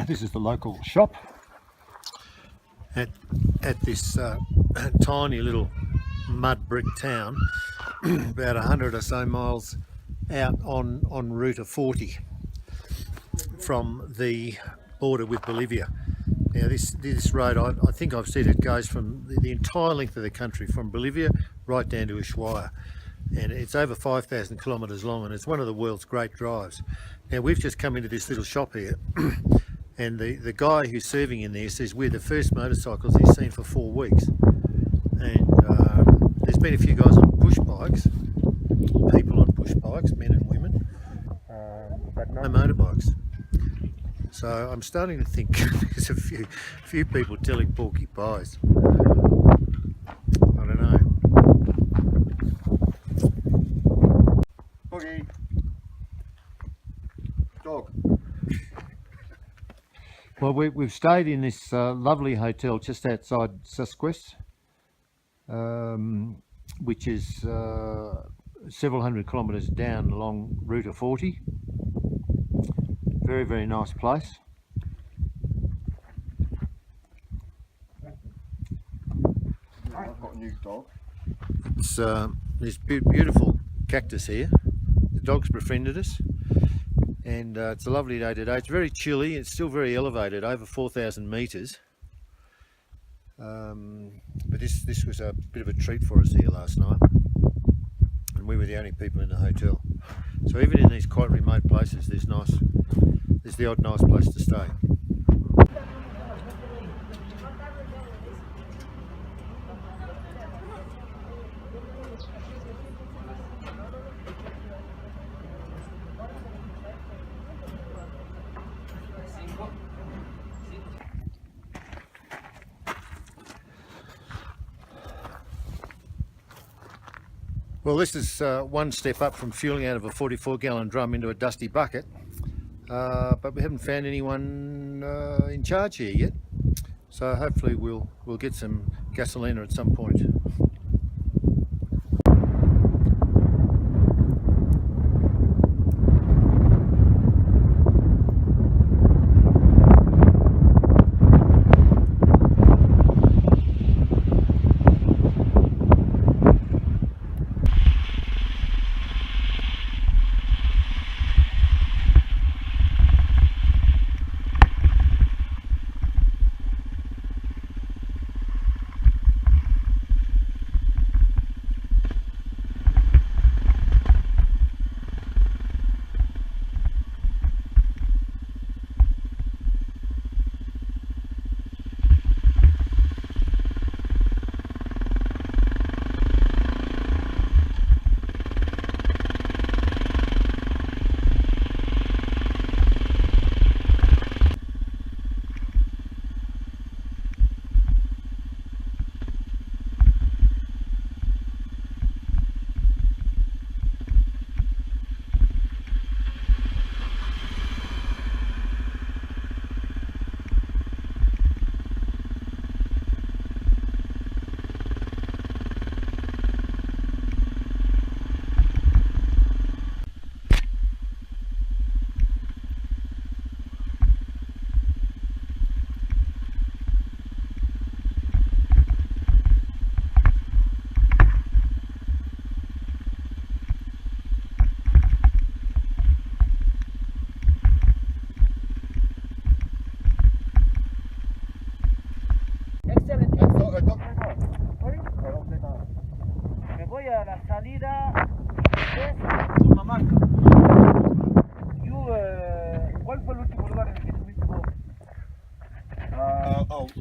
This is the local shop at this tiny little mud brick town, about 100 or so miles out on Route 40 from the border with Bolivia. Now this road, I think I've said it goes from the entire length of the country, from Bolivia right down to Ushuaia, and it's over 5,000 kilometres long, and it's one of the world's great drives. Now we've just come into this little shop here and the guy who's serving in there says we're the first motorcycles he's seen for 4 weeks, and there's been a few guys on push bikes, people on push bikes, men and women, but no motorbikes. So I'm starting to think there's a few people telling porky pies. I don't know. Boogie. Dog. Well, we've stayed in this lovely hotel just outside Susquehanna, which is several hundred kilometres down along Route 40. Very, very nice place. I've got a new dog. It's this beautiful cactus here. The dog's befriended us, and it's a lovely day today. It's very chilly. It's still very elevated, over 4,000 metres. But this was a bit of a treat for us here last night, and we were the only people in the hotel. So even in these quite remote places, there's the odd nice place to stay. Well, this is one step up from fueling out of a 44-gallon drum into a dusty bucket, but we haven't found anyone in charge here yet, so hopefully we'll get some gasolina at some point.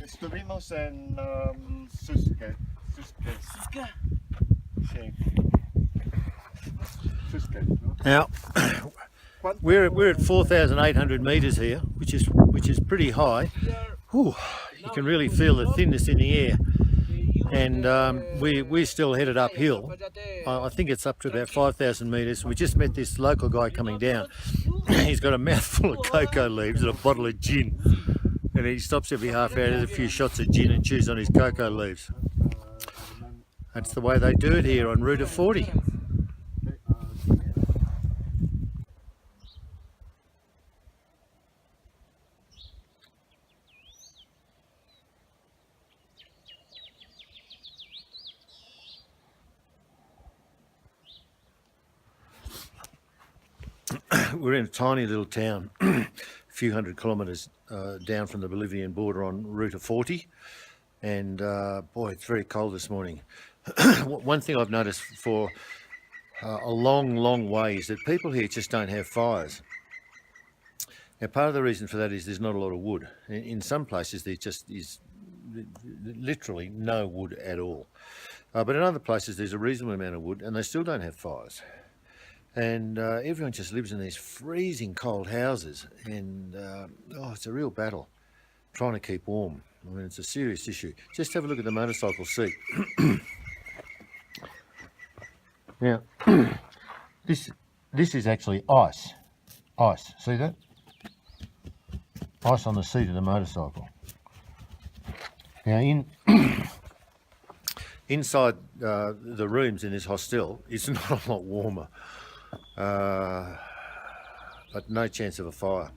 Estuvimos en Susque. Sí. Susque, ¿no? Now we're at 4,800 metres here, which is pretty high. Whew, you can really feel the thinness in the air, and we're still headed uphill. I think it's up to about 5,000 metres. We just met this local guy coming down. He's got a mouthful of cocoa leaves and a bottle of gin, and he stops every half hour, has a few shots of gin and chews on his cocoa leaves. That's the way they do it here on Route 40. we're in a tiny little town, a few hundred kilometres down from the Bolivian border on Route 40, and boy, it's very cold this morning. One thing I've noticed for a long way is that people here just don't have fires. Now, part of the reason for that is there's not a lot of wood. In some places there just is literally no wood at all. But in other places there's a reasonable amount of wood and they still don't have fires. And everyone just lives in these freezing cold houses, and oh, it's a real battle trying to keep warm. I mean, it's a serious issue. Just have a look at the motorcycle seat. Now, this is actually ice. Ice, see that? Ice on the seat of the motorcycle. Now, inside the rooms in this hostel, it's not a lot warmer. But no chance of a fire.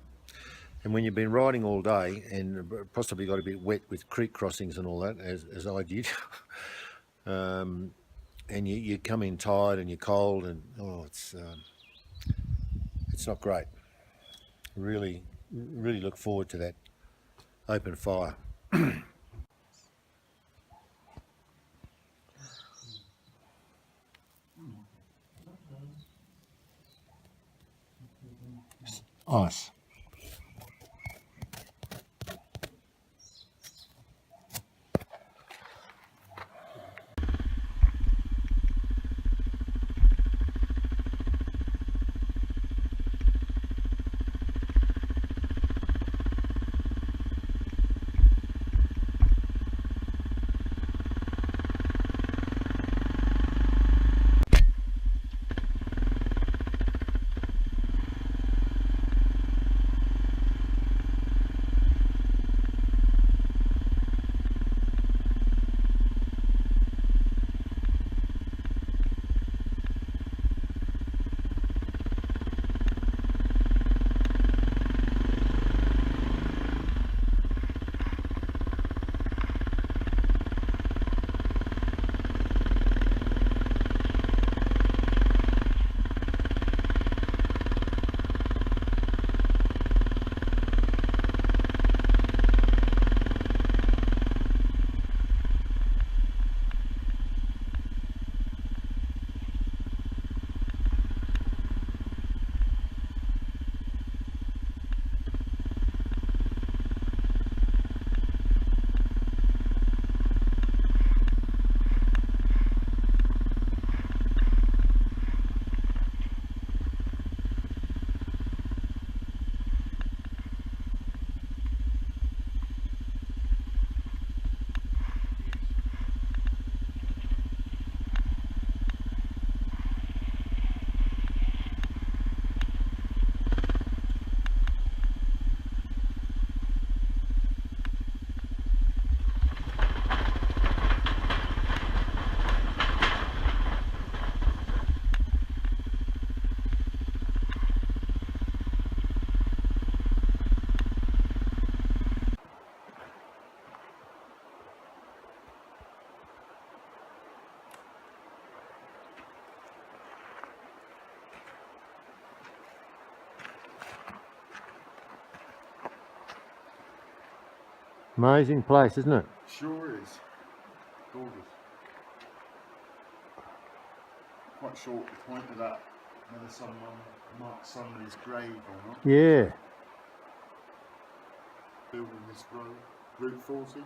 And when you've been riding all day and possibly got a bit wet with creek crossings and all that, as I did, and you come in tired and you're cold, and oh, it's not great. Really look forward to that open fire. Ice. Amazing place, isn't it? Sure is. Gorgeous. Quite short the point of that, whether someone marks somebody's grave or not. Yeah. Building this road, Route 40.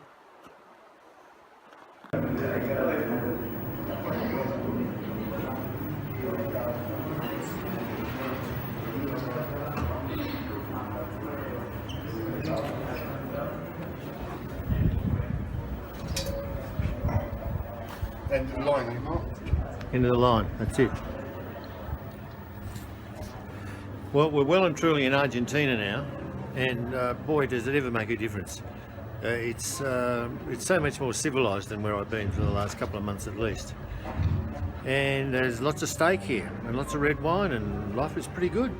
End of the line, Mark. End of the line, that's it. Well, we're well and truly in Argentina now, and boy, does it ever make a difference. It's so much more civilised than where I've been for the last couple of months at least. And there's lots of steak here, and lots of red wine, and life is pretty good.